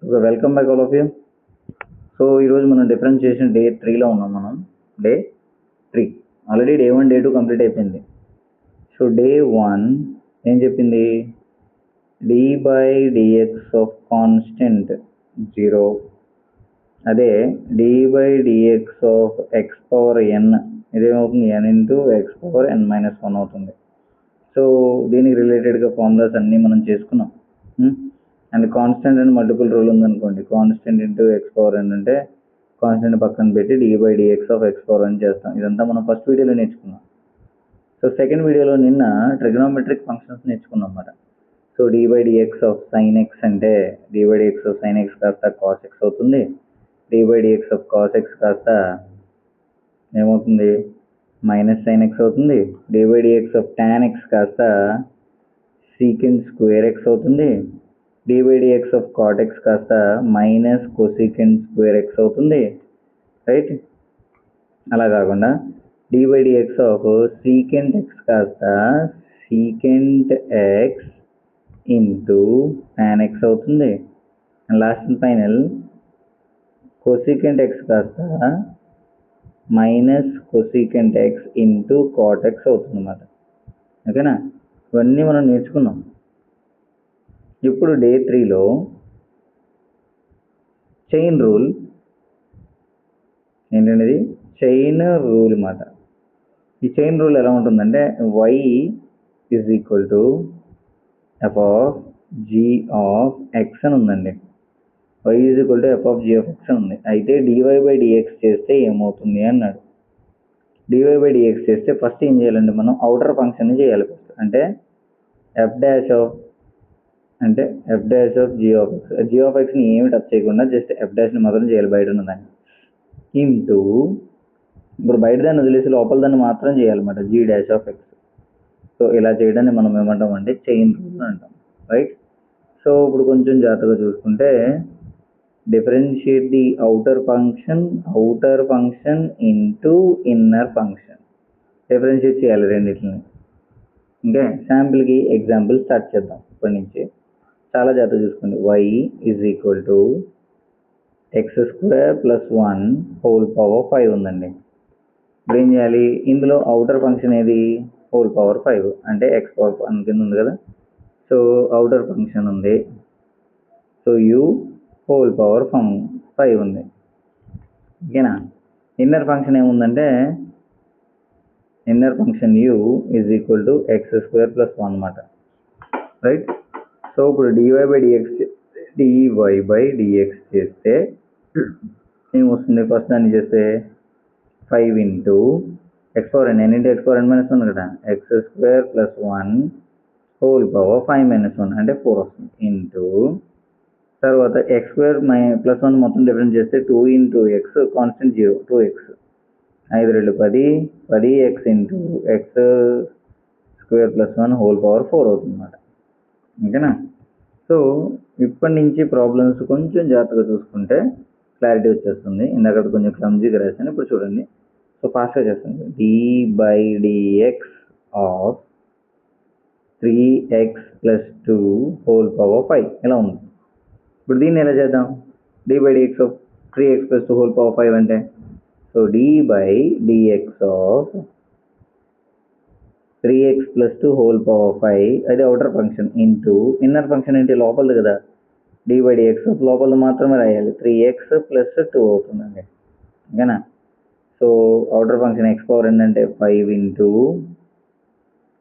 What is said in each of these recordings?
Okay, welcome back all of you. So ఈరోజు మనం differentiation day 3లో ఉన్నాం. మనం day 3 already day 1 day 2 complete అయిపోయింది. సో డే 1 ఏం చెప్పింది? D by dx of constant 0, అదే d by dx of x power n ఇదేమవుతుంది? N into x power n minus 1 అవుతుంది. సో దీనికి రిలేటెడ్గా ఫార్ములాస్ అన్నీ మనం చేసుకున్నాం. And constant and multiple rule ఉందనుకోండి, constant into x power n అంటే కాన్స్టెంట్ పక్కన పెట్టి d by dx of x power n చేస్తాం. ఇదంతా మనం ఫస్ట్ వీడియోలో నేర్చుకున్నాం. సో సెకండ్ వీడియోలో నిన్న ట్రిగ్నోమెట్రిక్ ఫంక్షన్స్ నేర్చుకున్నాం అన్నమాట. So d by dx of sine x అంటే d by dx of sine x కాస్త కాస్ ఎక్స్ అవుతుంది. D by dx of cos x కాస్త ఏమవుతుంది? మైనస్ సైన్ ఎక్స్ అవుతుంది. D by dx of tan x కాస్త secant square x అవుతుంది. D by dx of cot x కాస్త minus cosecant square x అవుతుంది, right? అలా కాకుండా d by dx of secant x కాస్త secant x into tan x అవుతుంది. And last and final cosecant x కాస్త minus cosecant x into cot x అవుతుంది అన్నమాట. ఓకేనా? ఇవన్నీ మనం నేర్చుకున్నాం. ఇప్పుడు డే 3లో చైన్ రూల్ ఏంటండి? చైన్ రూల్ అన్నమాట. ఈ చైన్ రూల్ ఎలా ఉంటుందంటే y is equal to f of g of x అని ఉందండి. y is equal to f of g of x అని ఉంది. అయితే డివై బై డిఎక్స్ చేస్తే ఏమవుతుంది అన్నాడు. డివై బై డిఎక్స్ చేస్తే ఫస్ట్ ఏం చేయాలండి? మనం అవుటర్ ఫంక్షన్ చేయాలి ఫస్ట్. అంటే f dash of g of x. G of ఎక్స్ని ఏమి టచ్ చేయకుండా జస్ట్ ఎఫ్ డాష్ని మాత్రం చేయాలి, బయట ఉన్నదాన్ని. ఇంటూ ఇప్పుడు బయట దాన్ని వదిలేసి లోపల దాన్ని మాత్రం చేయాలన్నమాట, g dash of x. So ఇలా చేయడాన్ని మనం ఏమంటాం అంటే చైన్ రూల్ అంటాం, రైట్? సో ఇప్పుడు కొంచెం జాగ్రత్తగా చూసుకుంటే differentiate the outer function into inner function. Differentiate చేయాలి రెండింటిని. ఓకే, శాంపిల్కి ఎగ్జాంపుల్ స్టార్ట్ చేద్దాం ఇప్పటి నుంచి. చాలా జాగ్రత్తగా చూసుకోండి. y is equal to X square plus 1 whole power 5 ఉందండి. ఇప్పుడు ఏం చేయాలి? ఇందులో అవుటర్ ఫంక్షన్ ఏది? హోల్ పవర్ 5 అంటే ఎక్స్ పవర్ 1 కింద ఉంది కదా. సో అవుటర్ ఫంక్షన్ ఉంది, సో యూ హోల్ పవర్ 5 ఉంది. ఓకేనా? ఇన్నర్ ఫంక్షన్ ఏముందంటే inner function you is equal to X square plus 1 అన్నమాట, రైట్? సో ఇప్పుడు డివై బై డిఎక్స్ చేస్తే ఏమొస్తుంది? ఫస్ట్ దాన్ని చేస్తే 5 ఇంటూ ఎక్స్ పవర్ ఎన్ into x power n minus 1 కదా, X square plus 1 whole power 5 minus 1 అంటే 4 వస్తుంది. ఇంటూ తర్వాత ఎక్స్ స్క్వేర్ ప్లస్ 1 మొత్తం డిఫరెన్స్ చేస్తే 2 into X constant 0 2x, 5 2 10 X into x square plus 1 whole power 4 అవుతుంది అన్నమాట. ఓకేనా? సో ఇప్పటి నుంచి ప్రాబ్లమ్స్ కొంచెం జాగ్రత్తగా చూసుకుంటే క్లారిటీ వచ్చేస్తుంది. ఇందాక కొంచెం క్లమ్జీగా రాశాను, ఇప్పుడు చూడండి. సో ఫాస్ట్గా చేస్తుంది. D by dx of 3x plus 2 whole power 5 ఇలా ఉంది. ఇప్పుడు దీన్ని ఎలా చేద్దాం? D by dx of 3x plus 2 whole power 5 అంటే so d by dx of 3x plus 2 whole power 5 అది outer function into inner function ఏంటి? లోపలది కదా. డి బై డిఎక్స్ లోపల మాత్రమే రాయాలి, 3x ప్లస్ 2 అవుతుందండి. ఓకేనా? So outer function x power ఏంటంటే 5 into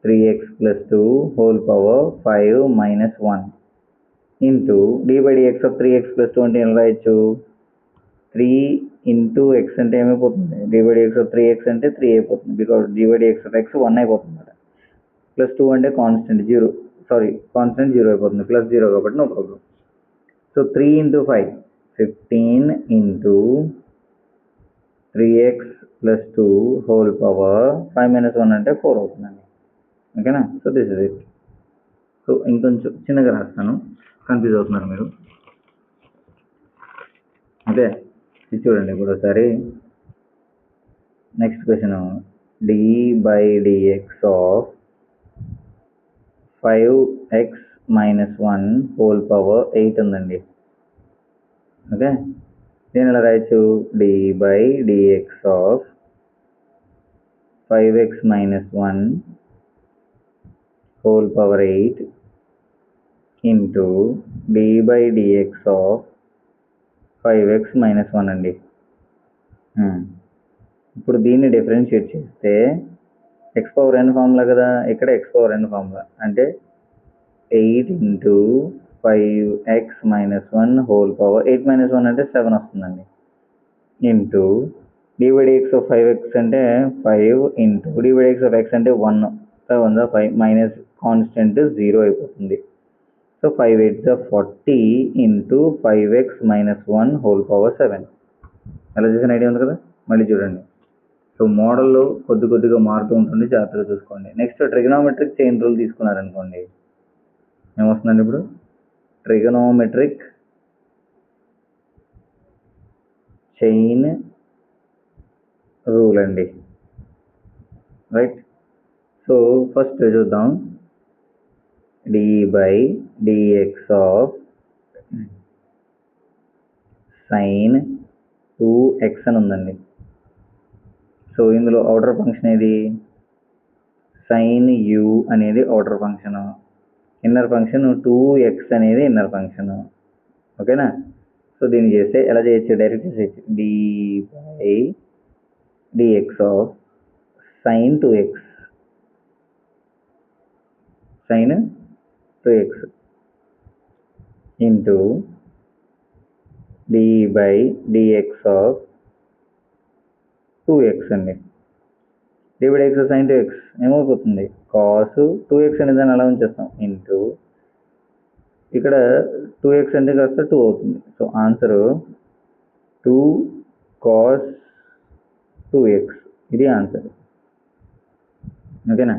3x plus 2 whole power 5 minus 1 into d by dx of 3x plus 2 అంటే ఎలా రాయొచ్చు? 3 ఇంటూ ఎక్స్ అంటే ఏమైపోతుంది? D by dx of 3x అంటే 3 అయిపోతుంది, because d by dx of x 1 అయిపోతుంది. Plus 2 అంటే కాన్స్టెంట్ 0 అయిపోతుంది, ప్లస్ 0 కాబట్టి no problem. So 3 into 5 15 into 3x plus 2 whole power 5 minus 1 అంటే 4 అవుతుందండి. ఓకేనా? So this is it. So ఇంకొంచెం చిన్నగా రాస్తాను, కన్ఫ్యూజ్ అవుతున్నారు మీరు. ఓకే, ఇది చూడండి ఇప్పుడు ఒకసారి. Next question, d by dx of 5x minus 1 whole power 8 ఉందండి. ఓకే, దీని ఎలా రాయొచ్చు, d by dx of 5x minus 1 whole power 8 into d by dx of 5x minus 1 అండి. ఇప్పుడు దీన్ని డిఫరెన్షియేట్ చేస్తే x పవర్ n ఫార్ములా కదా, ఇక్కడ x పవర్ n ఫార్ములా అంటే 8 into 5x minus 1 whole power 8 minus 1 అంటే 7 వస్తుందండి, into dy dx of 5x అంటే 5 into dy dx of x అంటే 1 5 మైనస్ కాన్స్టెంట్ 0 అయిపోతుంది. So 5 8 40 into 5x minus 1 whole power 7. అలా చేసిన ఐడియా ఉంది కదా, మళ్ళీ చూడండి. సో మోడల్లో కొద్దిగా మారుతూ ఉంటుంది, జాగ్రత్తగా చూసుకోండి. నెక్స్ట్ ట్రిగనోమెట్రిక్ చైన్ రూల్ తీసుకున్నారనుకోండి, ఏమొస్తుందండి ఇప్పుడు, ట్రిగనోమెట్రిక్ చైన్ రూల్ అండి, రైట్. సో ఫస్ట్ చూద్దాం, d by dx of sin 2x అని ఉందండి. సో ఇందులో అవుటర్ ఫంక్షన్ ఏది, sin u అనేది outer function, inner function 2x అనేది ఇన్నర్ ఫంక్షన్. ఓకేనా, సో దీన్ని చేస్తే ఎలా చేయొచ్చు, డైరెక్ట్ చేయొచ్చు, d by dx of sin 2x sin 2x into d by dx of 2x అండి. d by dx sin 2x ఏమైపోతుంది, cos 2x అనేది దాన్ని అలా ఉంచేస్తాం, ఇంటూ ఇక్కడ 2x అంటే కాస్త 2 అవుతుంది. సో ఆన్సర్ 2 cos 2x, ఇది ఆన్సర్. ఓకేనా,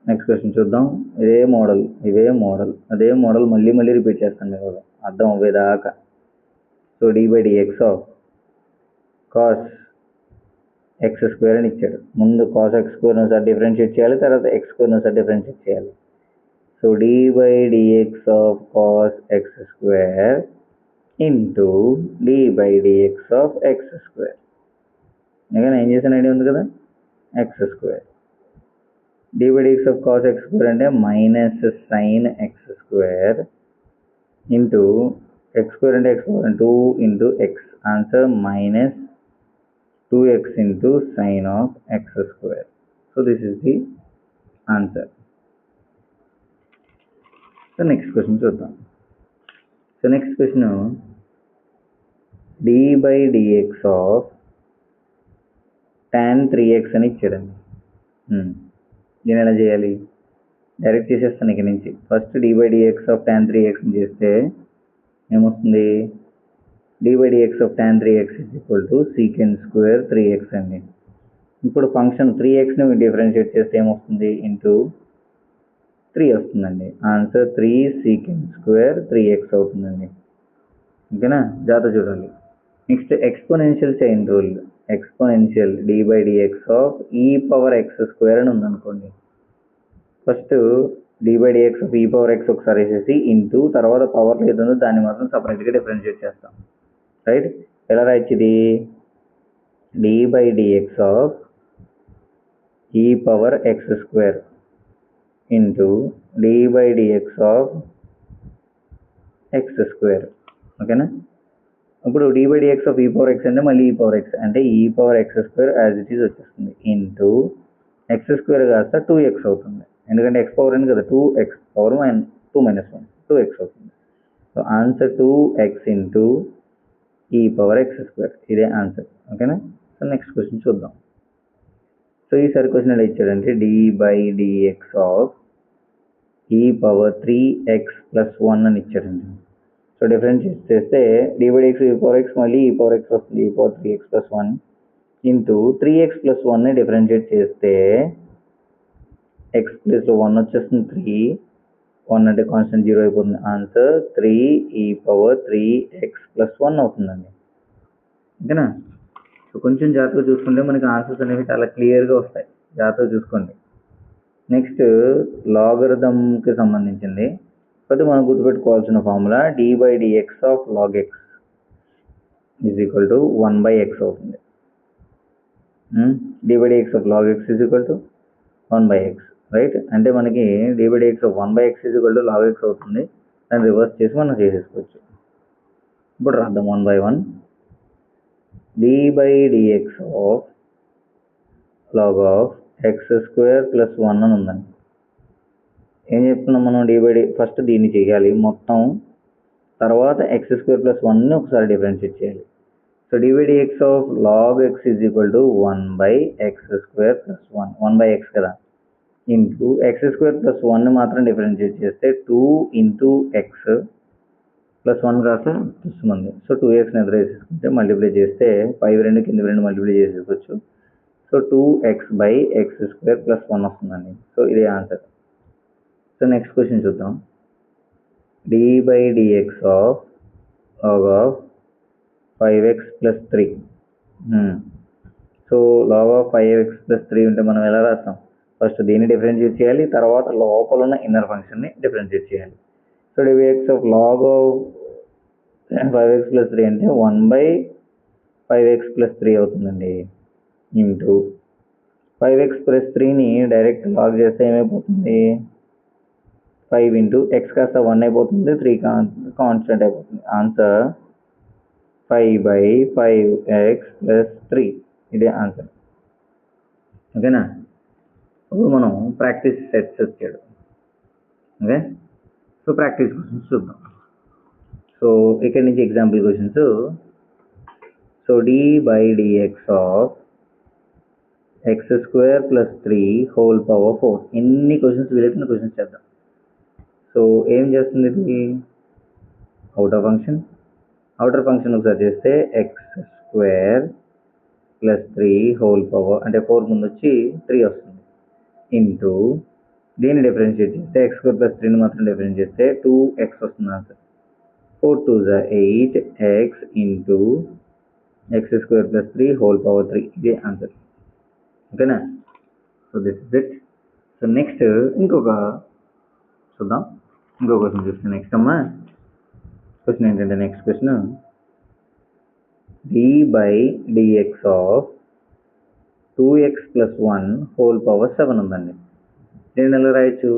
నెక్స్ట్ క్వశ్చన్ చూద్దాం. ఇదే మోడల్ అదే మోడల్ మళ్ళీ రిపీట్ చేస్తాను మీకు అర్థం అవ్వేదాకా. So d by dx of cos x square అని ఇచ్చాడు, ముందు cos x స్క్వేర్ ఒకసారి డిఫరెన్షియేట్ చేయాలి, తర్వాత x స్క్వేర్ ఒకసారి డిఫరెన్షియేట్ చేయాలి. So d by dx of cos x square into d by dx of x square. ఇంకా ఏం చేసిన ఐడియా ఉంది కదా, x square, d by dx of cos x square అంటే minus sine x square into x square అంటే x power 2 into x, answer minus 2x into sine of x square. So this is the answer. So next question చూద్దాం. So next question, d by dx of tan 3x అని ఇచ్చాడండి. దీన్ని ఎలా చేయాలి, direct చేసేస్తాను ఇక నుంచి. First d by dx of tan 3x చేస్తే ఏమొస్తుంది, d by dx of tan 3x is equal to secant square 3x అండి. ఇప్పుడు ఫంక్షన్ 3xని డిఫరెన్షియేట్ చేస్తే ఏమొస్తుంది, ఇంటూ 3 వస్తుందండి, ఆన్సర్ 3 secant square 3x అవుతుందండి. ఓకేనా, జాగ్రత్త చూడాలి. Next exponential chain rule, exponential d by dx of e power x square అని ఉందనుకోండి, first d by dx of e power x ఒకసారి వేసేసి ఇంటూ తర్వాత పవర్ లేదో దాన్ని మాత్రం సపరేట్గా డిఫరెన్షియేట్ చేస్తాం, రైట్. ఎలా రాయొచ్చు ఇది, d by dx of e power x square into d by dx of x square. ఓకేనా, ఇప్పుడు d by dx of e power x అంటే మళ్ళీ e పవర్ x అంటే e power x square as it is వచ్చేస్తుంది, into x square కాస్త 2x అవుతుంది, ఎందుకంటే x power n కదా, 2x పవర్ 2 మైనస్ 1 2x అవుతుంది. So answer 2x into e power x square, ఇదే ఆన్సర్. ఓకేనా, సో నెక్స్ట్ క్వశ్చన్ చూద్దాం. సో ఈసారి క్వశ్చన్ ఎలా ఇచ్చాడంటే d by dx of e power 3x plus 1 అని ఇచ్చాడండి. సో డిఫరెన్షియేట్ చేస్తే d by dx e power x మళ్ళీ e పవర్ x వస్తుంది, e power 3x plus 1 into 3x plus 1ని డిఫరెన్షియేట్ చేస్తే x ప్లేస్లో 1 వచ్చేస్తుంది, 3 1 అంటే కాన్స్టెంట్ 0 అయిపోతుంది, answer 3 e power 3x plus 1 అవుతుందండి. ఓకేనా, సో కొంచెం జాగ్రత్తగా చూసుకుంటే మనకి ఆన్సర్స్ అనేవి చాలా క్లియర్గా వస్తాయి, జాగ్రత్తగా చూసుకోండి. నెక్స్ట్ లాగరిథంకి సంబంధించింది, కాబట్టి మనం గుర్తుపెట్టుకోవాల్సిన formula d by dx of log x. Is equal to 1/x అవుతుంది. d/dx of log x is equal to 1/x, right. అంటే మనకి d/dx of 1/x is equal to log x అవుతుంది. దాన్ని రివర్స్ చేసి మనం చేసేసుకోవచ్చు. ఇప్పుడు రాద్దాం 1 by 1. d/dx of log of x² + 1 అని ఉందండి. ఏం చెప్తున్నాం మనం? ఫస్ట్ దీన్ని చేయాలి మొత్తం, తర్వాత x² + 1ని ఒకసారి డిఫరెన్షియేట్ చేయాలి. So d/dx of log x is equal to 1/x² + 1, 1/x కదా, ఇంటూ x² + 1ని మాత్రం డిఫరెన్షియేట్ చేస్తే 2 × x + 1 కాస్త వస్తుంది. సో 2x ఎదురు వేసేసుకుంటే మల్టిప్లై చేస్తే పై 2 కింద 2 మల్టిప్లై చేసేసుకోవచ్చు. సో 2x/x² + 1 వస్తుందండి. సో ఇదే ఆన్సర్. సో నెక్స్ట్ క్వశ్చన్ చూద్దాం. d/dx of log of 5x + 3. So log of 5x + 3 ఉంటే మనం ఎలా రాస్తాం? ఫస్ట్ దీన్ని డిఫరెన్షియేట్ చేయాలి, తర్వాత లోపల ఉన్న ఇన్నర్ ఫంక్షన్ని డిఫరెన్షియేట్ చేయాలి. So d/dx of log of 5x + 3 అంటే 1/5x + 3 అవుతుందండి. ఇంటూ 5x + 3ని డైరెక్ట్ లాగ్ చేస్తే ఏమైపోతుంది? 5 × x కాస్త 1 అయిపోతుంది, 3 కాన్స్టెంట్ అయిపోతుంది. ఆన్సర్ 5/5x + 3, ఇదే ఆన్సర్. ఓకేనా? ఇప్పుడు మనం ప్రాక్టీస్ సెట్స్ వచ్చాడు. ఓకే, సో ప్రాక్టీస్ క్వశ్చన్స్ చూద్దాం. సో ఇక్కడ నుంచి example questions. So d/dx of x² + 3 whole power 4. ఎన్ని క్వశ్చన్స్ వీలైతే క్వశ్చన్స్ చేద్దాం. సో ఏం చేస్తుంది ఇది? అవుటర్ ఫంక్షన్ ఒకసారి చేస్తే x² + 3 హోల్ పవర్ అంటే 4 ముందు వచ్చి 3 వస్తుంది. ఇంటూ దీన్ని డిఫరెన్షియేట్ చేస్తే x² + 3ని మాత్రం డిఫరెన్షియేట్ చేస్తే 2x వస్తుంది answer. 4 × 2 = 8x into x² + 3 whole power 3, ఇదే ఆన్సర్. ఓకేనా? So this is it. So next ఇంకొక చూద్దాం. ఇంకో క్వశ్చన్ చూస్తే నెక్స్ట్ అమ్మా క్వశ్చన్ ఏంటంటే, next question d/dx of 2x + 1 whole power 7 ఉందండి. దీన్ని ఎలా రాయొచ్చు?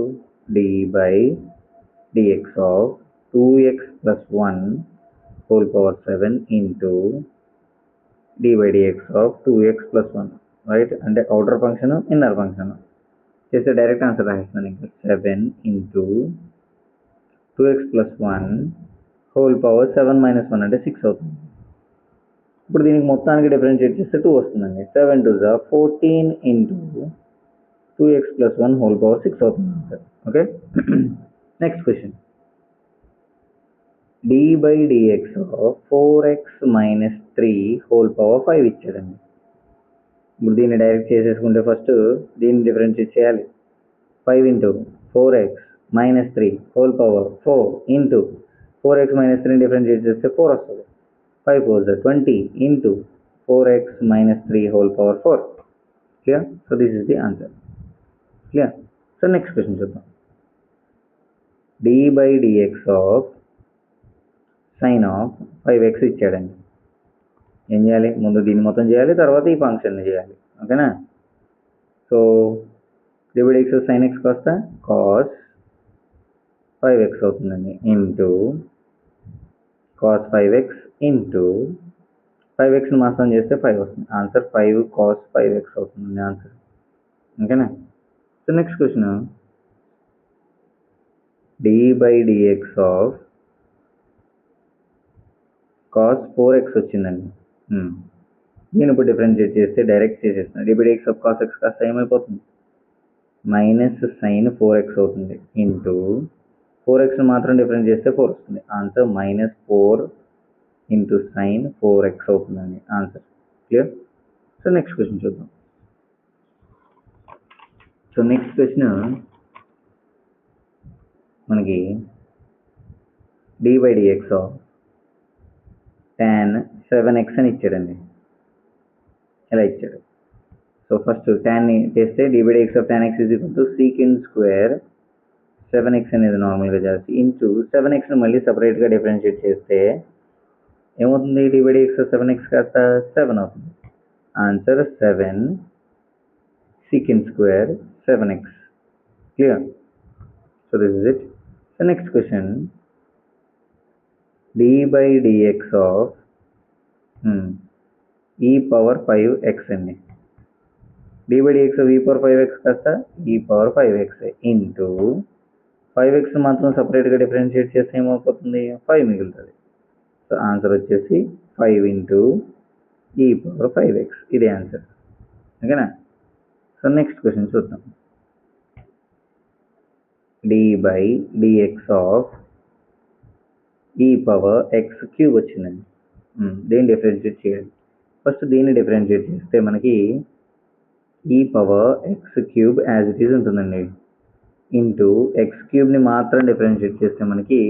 d/dx of 2x + 1 whole power 7 into d/dx of 2x + 1, right. అంటే అవుటర్ ఫంక్షన్, ఇన్నర్ ఫంక్షన్ చేస్తే డైరెక్ట్ ఆన్సర్ రాయిస్తున్నాను. ఇంకా 7 ఇంటూ 2x + 1 హోల్ పవర్ 7 - 1 అంటే 6 అవుతుంది. ఇప్పుడు దీనికి మొత్తానికి డిఫరెన్షియేట్ చేస్తే 2 వస్తుందండి. 7 × 2 = 14 ఇంటూ 2x + 1 హోల్ పవర్ 6 అవుతుంది answer. Okay, next question. d/dx of 4x - 3 whole power 5 ఇచ్చాడండి. ఇప్పుడు దీన్ని డైరెక్ట్ చేసేసుకుంటే ఫస్ట్ దీన్ని డిఫరెన్షియేట్ చేయాలి. 5 × 4x - 3 whole power 4 into 4x - 3ని డిఫరెన్షియేట్ చేస్తే 4 వస్తుంది. 5 × 4 = 20 into 4x - 3 whole power 4. Clear? So this is the answer. Clear? So next question చూద్దాం. d/dx of sin of 5x ఇచ్చాడండి. ఏం చేయాలి? ముందు దీన్ని మొత్తం చేయాలి, తర్వాత ఈ ఫంక్షన్ని చేయాలి. ఓకేనా? So d/dx of sin x కాస్త cos 5x అవుతుందండి. ఇంటూ cos 5x ఇంటూ 5xని మాత్రం చేస్తే 5 వస్తుంది. ఆన్సర్ 5 cos 5x అవుతుంది ఆన్సర్. ఓకేనా? So next question. d/dx of cos 4x వచ్చిందండి. దీన్ని ఇప్పుడు డిఫరెన్షియేట్ చేస్తే డైరెక్ట్ చేసేస్తున్నాను. d/dx ఆఫ్ cos x కాస్త ఏమైపోతుంది? -sin 4x అవుతుంది. ఇంటూ 4xని మాత్రం డిఫరెన్స్ చేస్తే 4 వస్తుంది. ఆన్సర్ -4 ఇంటూ sin 4x అవుతుందండి answer. Clear? So next question చూద్దాం. సో నెక్స్ట్ క్వశ్చన్ మనకి d/dx ఆఫ్ tan 7x అని ఇచ్చాడండి. ఎలా ఇచ్చాడు? సో ఫస్ట్ tanని చేస్తే d/dx of tan x is equal to sec² 7x అనేది నార్మల్గా చేస్తే ఇంటూ 7xని మళ్ళీ సపరేట్గా డిఫరెన్షియేట్ చేస్తే ఏమవుతుంది? dy dx 7x కాస్త 7 అవుతుంది. Answer 7 secant square 7x. Clear? So this is it. The next question, d by dx of e power 5x అండి. d by dx of e power 5x కాస్త e power 5x into 5x మాత్రం సపరేట్గా differentiate చేస్తే ఏమైపోతుంది? 5 మిగులుతుంది. So answer వచ్చేసి 5 into e power 5x. ఇదే answer. ఓకేనా? సో నెక్స్ట్ క్వశ్చన్ చూద్దాం. d by dx of e power x cube వచ్చిందండి. దీన్ని డిఫరెన్షియేట్ చేయాలి. ఫస్ట్ దీన్ని డిఫరెన్షియేట్ చేస్తే మనకి e power X cube as it is ఉంటుందండి. ఇంటూ ఎక్స్ క్యూబ్ని మాత్రం డిఫరెన్షియేట్ చేస్తే మనకి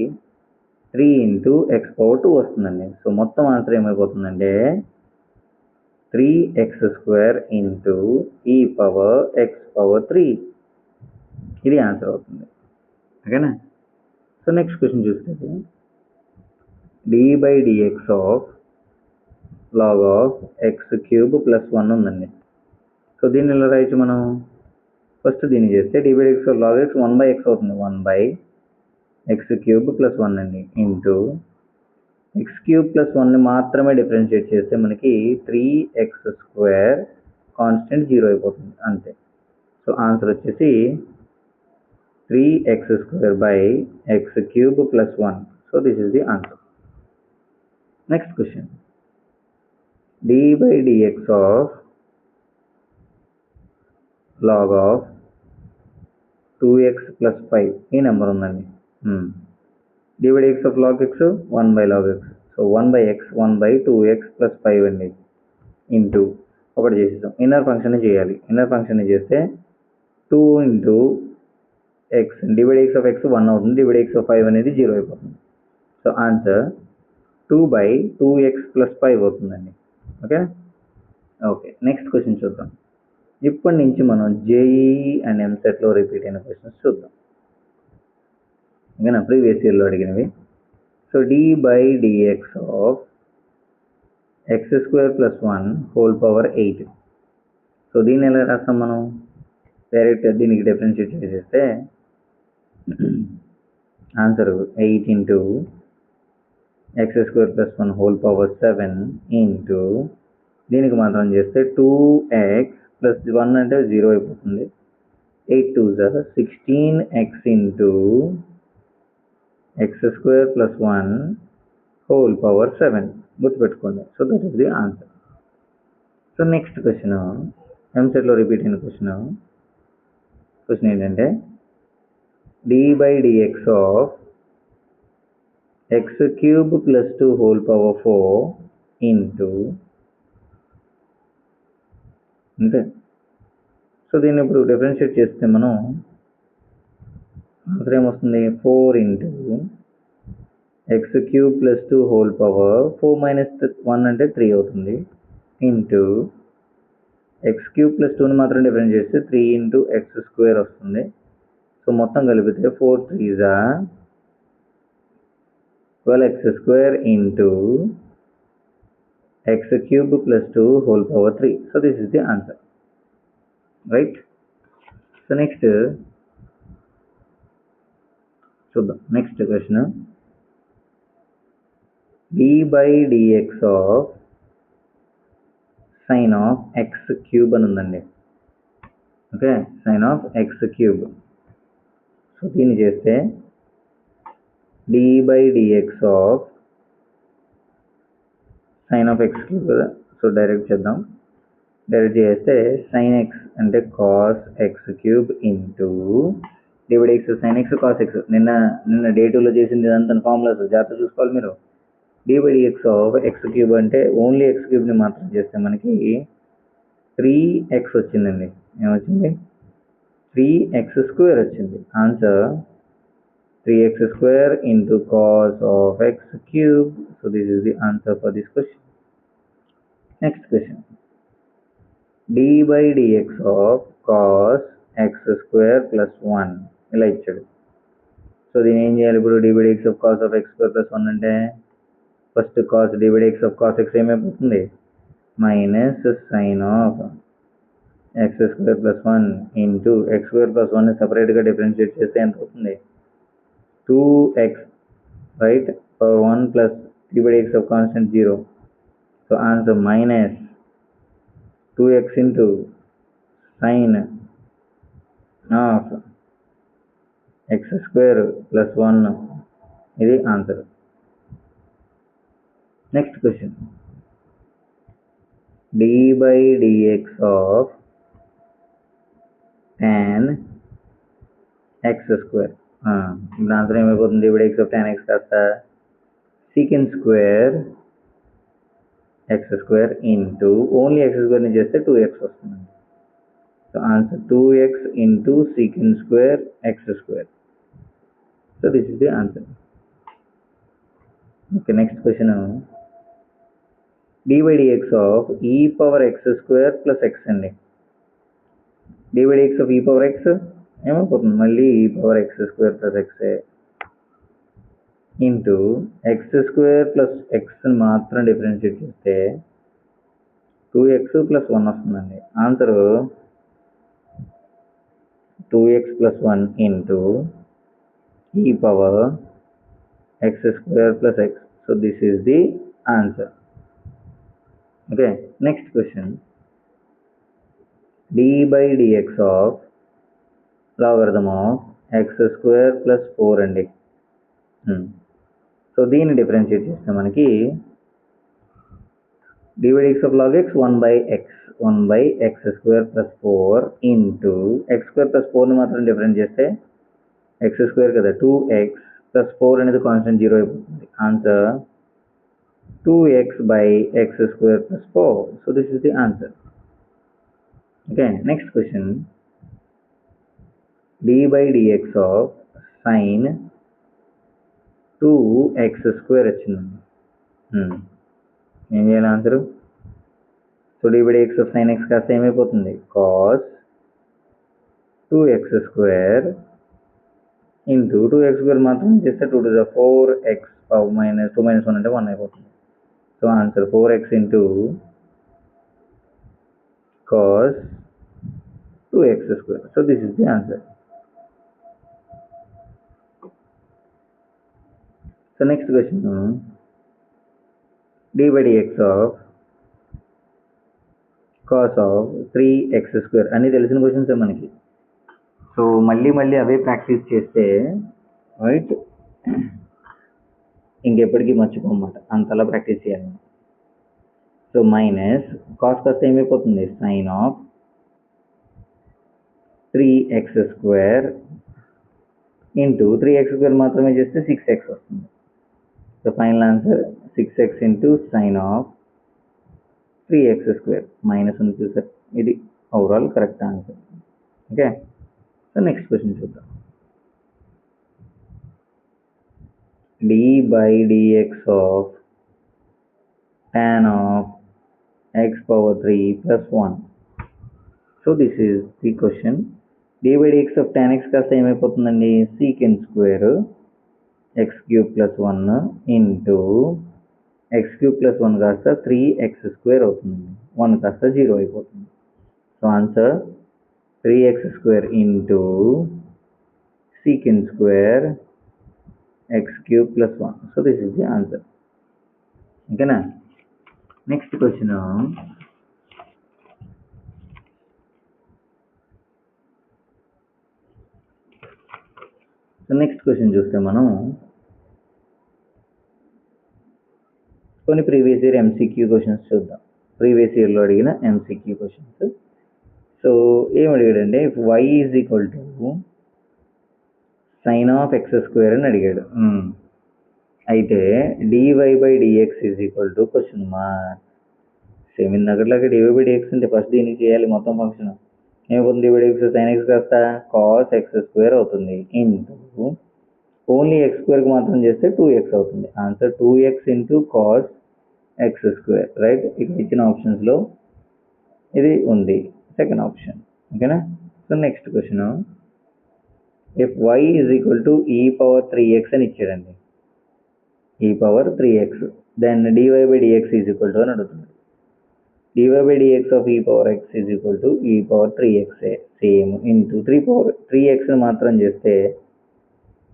3 ఇంటూ ఎక్స్ పవర్ 2 వస్తుందండి. సో మొత్తం ఆన్సర్ ఏమైపోతుందంటే 3x² ఇంటూ ఈ పవర్ ఎక్స్ పవర్ 3. ఇది ఆన్సర్ అవుతుంది. ఓకేనా? సో నెక్స్ట్ క్వశ్చన్ చూస్తే d by dx of log of X cube plus 1 ఉందండి. సో దీన్ని ఎలా రాయొచ్చు మనం? ఫస్ట్ దీన్ని చేస్తే d by dx of log x 1/x అవుతుంది. 1/x³ ప్లస్ 1 అండి ఇంటూ x³ ప్లస్ 1ని మాత్రమే డిఫరెన్షియేట్ చేస్తే మనకి 3x² కాన్స్టెంట్ 0 అయిపోతుంది అంతే. సో ఆన్సర్ వచ్చేసి 3x² plus 1. So this is the answer. Next question, d by dx of log of 2x plus 5 ఈ నెంబర్ ఉందండి. d by dx of log x 1/log x. So 1/x 1/2x plus 5 అండి into ఒకటి చేసేసాం. Inner function చేయాలి. Inner function చేస్తే 2 into X d by dx of x 1 అవుతుంది. d by dx of 5 అనేది 0 అయిపోతుంది. సో ఆన్సర్ 2/2x ప్లస్ 5 అవుతుందండి. Okay. Next question చూద్దాం. ఇప్పటి నుంచి మనం జేఈ అండ్ ఎంసెట్లో రిపీట్ అయిన క్వశ్చన్స్ చూద్దాం. ఓకేనా? ప్రీవియస్ ఇయర్లో అడిగినవి. So d by dx of x² plus 1 whole power 8. సో దీన్ని ఎలా రాస్తాం మనం? డైరెక్ట్ దీనికి డిఫరెన్షియేట్ చేసేస్తే answer 8 into x² plus 1 whole power 7 into దీనికి మాత్రం చేస్తే 2x ప్లస్ 1 అంటే 0 అయిపోతుంది. 8 2s 16x into x² plus 1 whole power 7 గుర్తుపెట్టుకోండి. So that is the answer. So next question, ఎంసెట్లో రిపీట్ అయిన క్వశ్చన్ ఏంటంటే d by dx of x³ plus 2 whole power 4 into అంతే. సో దీన్ని ఇప్పుడు డిఫరెన్షియేట్ చేస్తే మనం ఆన్సర్ ఏమొస్తుంది? 4 into x³ plus 2 whole power 4 minus 1 అంటే 3 అవుతుంది ఇంటూ x³ ప్లస్ 2ని మాత్రం డిఫరెన్స్ చేస్తే 3 ఇంటూ x² వస్తుంది. సో మొత్తం కలిపితే 4 3s 12x² into x³ plus 2 whole power 3. So this is the answer. Right? So next చూద్దాం. Next question, d by dx of sine of x³ అని ఉందండి. Okay, sign of x³. So దీన్ని చేస్తే d by dx of sine of x³ కదా. So direct చేద్దాం. Direct చేస్తే sine x అంటే cos x³ into d by dx sine x cos x. నిన్న day 2లో చేసింది ఇదంతా ఫార్ములాస్ జాగ్రత్త చూసుకోవాలి మీరు. d by dx of x³ అంటే ఓన్లీ x³ మాత్రం చేస్తే మనకి 3x వచ్చిందండి. ఏమొచ్చింది? 3x² వచ్చింది. Answer 3x² into cos of x³. So this is the answer for this question. Next question, d by dx of cos x² plus 1 ఇలా ఇచ్చాడు. So దీని ఏం చేయాలి ఇప్పుడు? d by dx of cos of x² plus 1 అంటే first cos dy dx of cos x ఏమైపోతుంది minus sine of x square plus 1 into x square plus 1 సపరేట్గా differentiate చేస్తే ఎంత అవుతుంది 2x right power 1 plus d by dx of constant 0. So answer minus 2x into sine of x square plus 1 ఇది answer. Next question d by dx of tan x square. ఇప్పుడు answer ఏమైపోతుంది d by dx of tan x కాస్త secant square x square into only x square ని చేస్తే 2x వస్తుంది. So answer 2x into secant square x square. So this is the answer. Okay next question d by dx of e power x square plus x అండి. d by dx of e power x ఏమైపోతుంది మళ్ళీ e power x square plus x into x square plus X మాత్రం differentiate చేస్తే 2x plus 1 వస్తుందండి. Answer 2x plus 1 into ఈ power X square plus X. So this is the answer. Okay next question d by dx of logarithm of x square plus 4 అండి. So దీన్ని differentiate చేస్తే మనకి d by dx of log x 1 by x square plus 4 into x square plus 4ని మాత్రం difference చేస్తే x square కదా 2x plus 4 అనేది constant 0 అయిపోతుంది. Answer 2x by x square plus 4. So this is the answer. Okay next question d by dx of sin 2x square వచ్చిందండి. ఏం చేయాలి answer? So d by dx of sin x కాస్త ఏమైపోతుంది cos 2x square into 2x square మాత్రం చేస్తే 2 to the 4x power minus 2 minus 1 అంటే 1 అయిపోతుంది. So answer 4x into cos 2x square. So this is the answer. So next question d by dx of cos of 3x square అన్నీ తెలిసిన questions మనకి. So మళ్ళీ అవే practice చేస్తే right ఇంకెప్పటికీ మర్చిపోమాట అంతలా practice చేయాలి. So minus cos కాస్త ఏమైపోతుంది sine of 3x square into 3x square మాత్రమే చేస్తే 6x వస్తుంది. So final answer 6x into sine of 3x square minus ఉంది చూసారు. ఇది overall correct answer. Okay so next question చూద్దాం. d by dx of tan of x power 3 plus 1. So this is the question. d by dx of tan x కాస్త ఏమైపోతుందండి secant square x cube plus 1 into x cube plus 1 కాస్త 3x square అవుతుంది. 1 కాస్త 0 అయిపోతుంది. So answer 3x square into secant square x cube plus 1. So this is the answer. ఓకేనా next question so next question చూస్తే మనం కొన్ని previous year MCQ questions చూద్దాం. Previous ఇయర్లో అడిగిన ఎంసీక్యూ క్వశ్చన్స్. సో ఏం అడిగాడంటే if y is equal to sine of x square అని అడిగాడు. అయితే dy by dx is equal to question mark. Same ఇందాకట్లాగా dy బై dx అంటే ఫస్ట్ దీనికి చేయాలి మొత్తం ఫంక్షన్. ఏమవుతుంది dy by dx sine x కాస్త కాస్ ఎక్స్ స్క్వేర్ అవుతుంది ఇంటూ ఓన్లీ ఎక్స్ స్క్వేర్కి మాత్రం చేస్తే 2x అవుతుంది. Answer 2x into cos x square. Right ఇక్కడ ఇచ్చిన ఆప్షన్స్లో ఇది ఉంది సెకండ్ ఆప్షన్. ఓకేనా so next question if y is equal to ఈ పవర్ 3x అని ఇచ్చాడండి. e power 3x. Then dy by dx is equal to అని అడుగుతుంది. dy by dx of e power x is equal to e power 3x same into 3x మాత్రం చేస్తే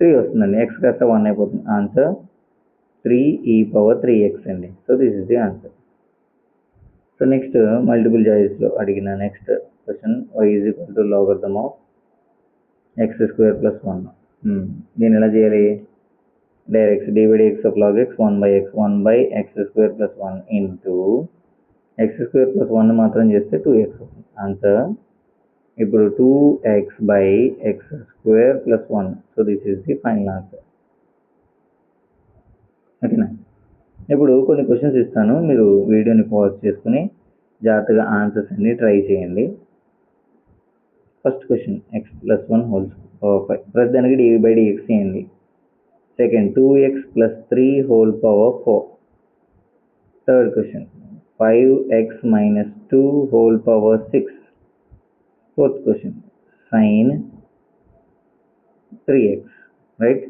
3 వస్తుందండి. x కాస్త 1 అయిపోతుంది. ఆన్సర్ 3 e power 3x అండి. So this is the answer. So next multiple చాయిస్లో అడిగిన next question y is equal to logarithm of x square plus 1. దీన్ని ఎలా చేయాలి? Direct dy by dx of log x 1 by x square plus 1 into x square plus 1 మాత్రం చేస్తే 2x అవుతుంది. Answer ఇప్పుడు 2x by x square plus 1. So this is the final answer. ఓకేనా? ఇప్పుడు కొన్ని క్వశ్చన్స్ ఇస్తాను, మీరు వీడియోని పాజ్ చేసుకుని జాగ్రత్తగా ఆన్సర్స్ అన్ని ట్రై చేయండి. First question X plus 1 whole power 5 plus దానికి dy by dx చేయండి. Second 2x plus 3 whole power 4. Third question 5x minus 2 whole power 6. Fourth question sin 3x. Right?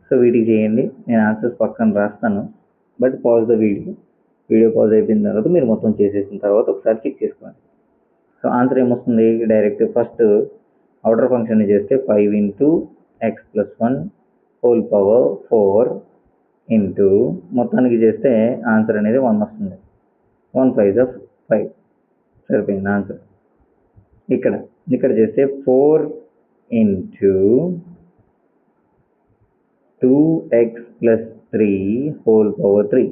So వీటికి చేయండి. నేను ఆన్సర్స్ పక్కన రాస్తాను, but pause the video pause అయిపోయిన తర్వాత మీరు మొత్తం చేసేసిన తర్వాత ఒకసారి చెక్ చేసుకోండి. సో ఆన్సర్ ఏమొస్తుంది? డైరెక్ట్ ఫస్ట్ అవుటర్ ఫంక్షన్ చేస్తే 5 into X plus 1 whole power 4 into మొత్తానికి చేస్తే ఆన్సర్ అనేది 1 వస్తుంది. 1 5 5 సరిపోయింది ఆన్సర్. ఇక్కడ చేస్తే 4 into 2x plus 3 whole power 3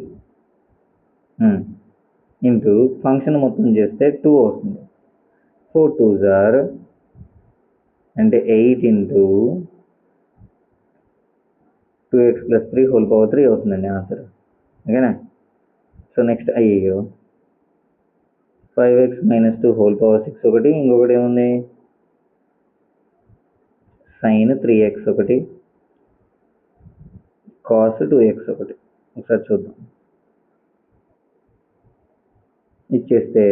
into function మొత్తం చేస్తే 2 వస్తుంది. 4 2s are అంటే 8 into 2x plus 3 whole power 3 అవుతుందండి ఆన్సర్. ఓకేనా? So next 5x minus 2 whole power 6 ఒకటి, ఇంకొకటి ఏముంది sin 3x ఒకటి, cos 2x ఒకటి. ఒకసారి చూద్దాం. ఇచ్చేస్తే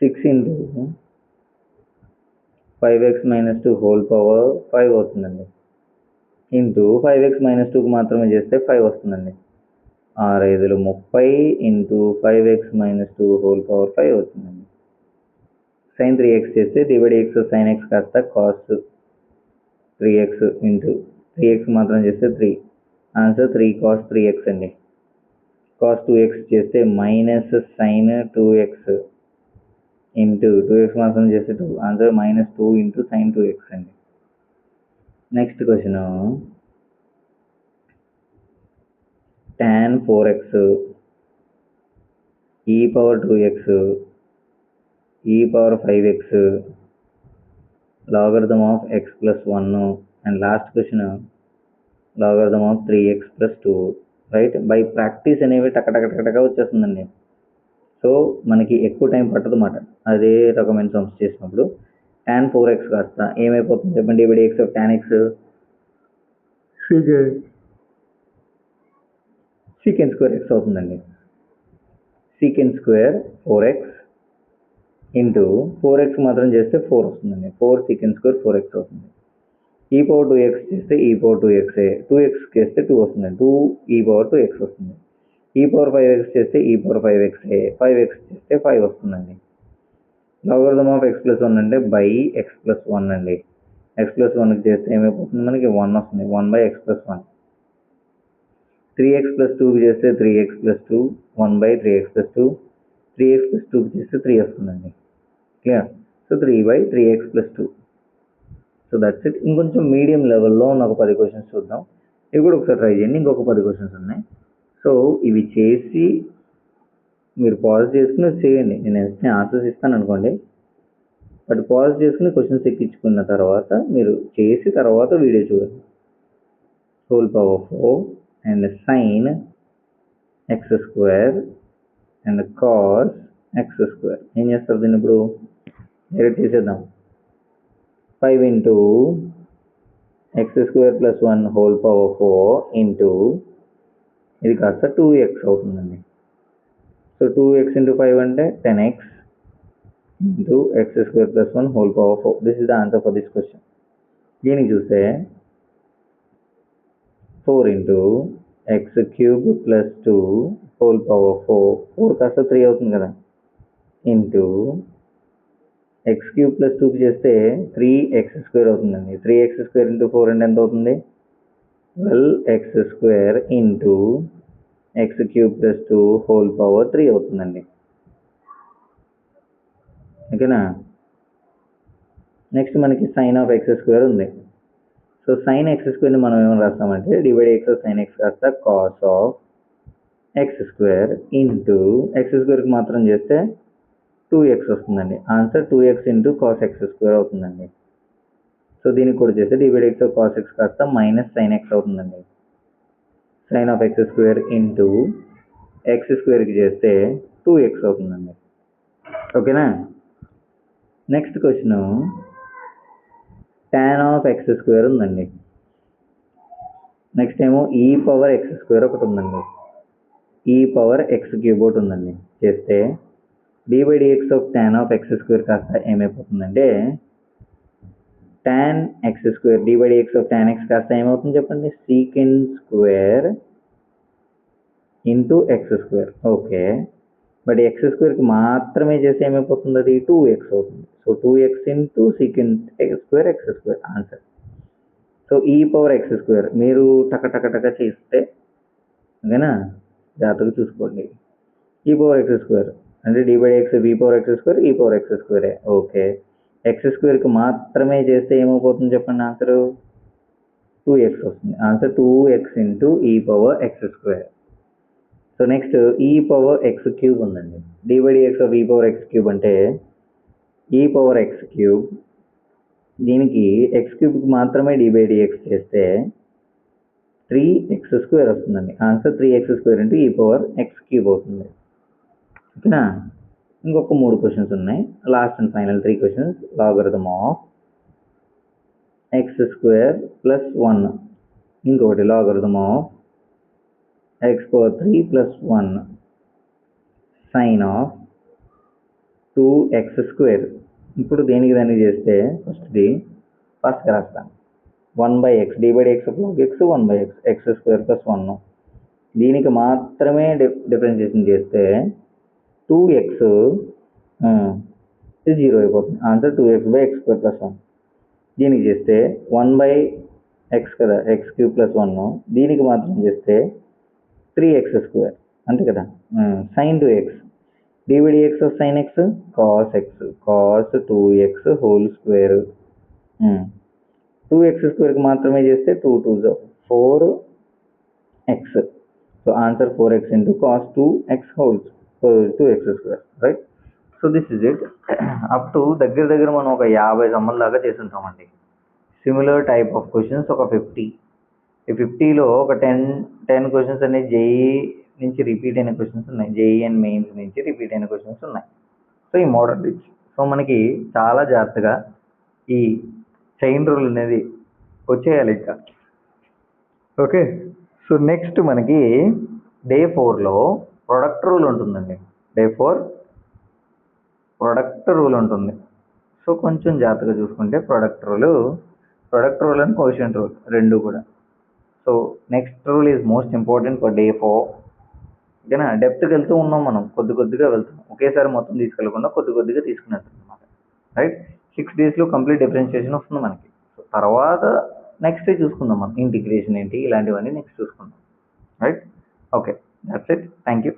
6 into 5x minus 2 whole power 5 అవుతుందండి. ఇంటూ 5x minus 2కి మాత్రమే చేస్తే 5 వస్తుందండి. 6 5 30 into 5x minus 2 whole power 5 అవుతుందండి. sin 3x చేస్తే dy by dx sin x కాస్త cos 3x ఇంటూ 3x మాత్రం చేస్తే 3. ఆన్సర్ 3 cos 3x అండి. cos 2x చేస్తే minus sin 2x into 2x మాత్రం చేస్తే 2. Answer minus 2 into sin 2x అండి. Next question tan 4x e power 2x e power 5x logarithm of x plus 1 and last question logarithm of 3x plus 2. Right? By practice అనేవి టకటకటకటగా వచ్చేస్తుందండి. So మనకి ఎక్కువ time పట్టదు అన్నమాట అదే రకమైన sums చేసినప్పుడు. tan 4x కాస్త ఏమైపోతుంది చెప్పండి? dy by dx of tan x secant square x అవుతుందండి. secant square 4x into 4x మాత్రం చేస్తే 4 వస్తుందండి. 4 secant square 4x అవుతుంది. e పవర్ 2x చేస్తే e పవర్ 2x 2x చేస్తే 2 వస్తుంది. 2 e పవర్ 2x వస్తుంది. e పవర్ 5x చేస్తే e పవర్ 5x 5x చేస్తే 5 వస్తుందండి. లాగరిథమ్ ఆఫ్ x ప్లస్ 1 అంటే బై x ప్లస్ 1 అండి. x ప్లస్ 1కి చేస్తే ఏమైపోతుంది? మనకి 1 వస్తుంది. 1 by x plus 1. 3x plus 2కి చేస్తే 3x plus 2 1 by 3x plus 2. 3x plus 2కి చేస్తే 3 వస్తుందండి. Clear? So 3 by 3x plus 2. So that's it. ఇంకొంచెం మీడియం లెవెల్లో ఉన్న ఒక 10 క్వశ్చన్స్ చూద్దాం. ఇవి కూడా ఒకసారి ట్రై చేయండి. ఇంకొక 10 క్వశ్చన్స్ ఉన్నాయి. సో ఇవి చేసి మీరు పాజ్ చేసుకుని చేయండి. నేను వెంటనే ఆన్సర్స్ ఇస్తాను అనుకోండి, బట్ పాజ్ చేసుకుని క్వశ్చన్స్ ఎక్కించుకున్న తర్వాత మీరు చేసి తర్వాత వీడియో చూడండి. Whole power 4 and sign X square and cos x square. ఏం చేస్తారు దీన్ని? ఇప్పుడు డైరెక్ట్ చేసేద్దాం. 5 into x square plus 1 whole power 4 into ఇది కాస్త 2x అవుతుందండి. సో 2x ఇంటూ 5 అంటే 10x into x square plus 1 whole power 4. This is the answer for this question. దీనికి చూస్తే 4 into x cube plus 2 whole power 4 కాస్త 3 అవుతుంది కదా, into x cube plus 2కి చేస్తే 3x² అవుతుందండి. 3x² ఇంటూ 4 అంటే ఎంత అవుతుంది? 12x² into x cube plus 2 whole power 3 అవుతుందండి. ఓకేనా? నెక్స్ట్ మనకి సైన్ ఆఫ్ x² ఉంది. సో సైన్ x² మనం ఏమైనా రాస్తామంటే డివైడ్ x సైన్ x కాస్త కాస్ ఆఫ్ x² ఇంటూ x²కి మాత్రం చేస్తే 2x వస్తుందండి. Answer 2x into cos x² అవుతుందండి. సో దీనికి కూడా చేస్తే డివైడ్ x కాస్ x కాస్త మైనస్ సైన్ x అవుతుందండి. సైన్ ఆఫ్ x² ఇంటూ x²కి చేస్తే 2x అవుతుందండి. ఓకేనా? Next question tan of x² ఉందండి. నెక్స్ట్ ఏమో e పవర్ x² ఒకటి ఉందండి. e పవర్ x³ ఒకటి ఉందండి. చేస్తే dx of tan of x² కాస్త ఏమైపోతుందంటే tan x² dx of tan x కాస్త ఏమవుతుంది చెప్పండి? secant square into x². Okay, but x²కి మాత్రమే చేస్తే ఏమైపోతుంది? అది 2x అవుతుంది. సో 2x into secant square x² answer. So e power x² మీరు టక చేస్తే, ఓకేనా, జాగ్రత్తగా చూసుకోండి. e పవర్ x² అంటే dx v power x² e power x². Okay, x²కి మాత్రమే చేస్తే ఏమైపోతుంది చెప్పండి? ఆన్సర్ 2x వస్తుంది. Answer 2x into e power x². So next e power x³ ఉందండి. dx of e power x³ అంటే e పవర్ x³ దీనికి x³ మాత్రమే dx చేస్తే 3x² వస్తుందండి. Answer 3x² into e power x³ అవుతుంది. ఓకేనా? ఇంకొక 3 క్వశ్చన్స్ ఉన్నాయి. Last and final 3 questions. Logarithm of x² plus 1, ఇంకొకటి logarithm of x³ + 1 sign of 2x². ఇప్పుడు దేనికి దాన్ని చేస్తే ఫస్ట్ రాస్తాను 1/x dx of log x 1/x x² + 1. దీనికి మాత్రమే డిఫరెన్షియేషన్ చేస్తే 2x 0 అయిపోతుంది. Answer 2x/x² + 1. దీనికి చేస్తే 1/x కదా, x³ + 1. దీనికి మాత్రం చేస్తే 3x² అంతే కదా. sin 2x dx of sin x cos x cos 2x whole square. 2x² మాత్రమే చేస్తే 2 2s 4x. So answer 4x into cos 2x whole 2x². Right? So this is it. Up to దగ్గర మనం ఒక 50 summer దాకా చేసి ఉంటామండి. Similar type of questions ఒక 50. ఈ 50లో ఒక 10 క్వశ్చన్స్ అనేది జేఈ నుంచి రిపీట్ అయిన క్వశ్చన్స్ ఉన్నాయి. జేఈ అండ్ మెయిన్స్ నుంచి రిపీట్ అయిన క్వశ్చన్స్ ఉన్నాయి. సో ఈ మోడల్ రిచ్. సో మనకి చాలా జాగ్రత్తగా ఈ చైన్ రూల్ అనేది వచ్చేయాలి ఇంకా. ఓకే, సో నెక్స్ట్ మనకి డే 4లో ప్రొడక్ట్ రూల్ ఉంటుందండి. డే 4 ప్రొడక్ట్ రూల్ ఉంటుంది. సో కొంచెం జాగ్రత్తగా చూసుకుంటే product rule and quotient rule రెండు కూడా. So next rule is most important for day 4. ఓకేనా? డెప్త్కి వెళ్తూ ఉన్నాం మనం, కొద్దిగా వెళ్తున్నాం. ఒకేసారి మొత్తం తీసుకెళ్లకుండా కొద్దిగా తీసుకునేస్తాం అనమాట. రైట్? 6 daysలో కంప్లీట్ డిఫరెన్షియేషన్ వస్తుంది మనకి. సో తర్వాత నెక్స్ట్ డే చూసుకుందాం మనం ఇంటిగ్రేషన్ ఏంటి, ఇలాంటివన్నీ నెక్స్ట్ చూసుకుందాం. Right? Okay, that's it. Thank you.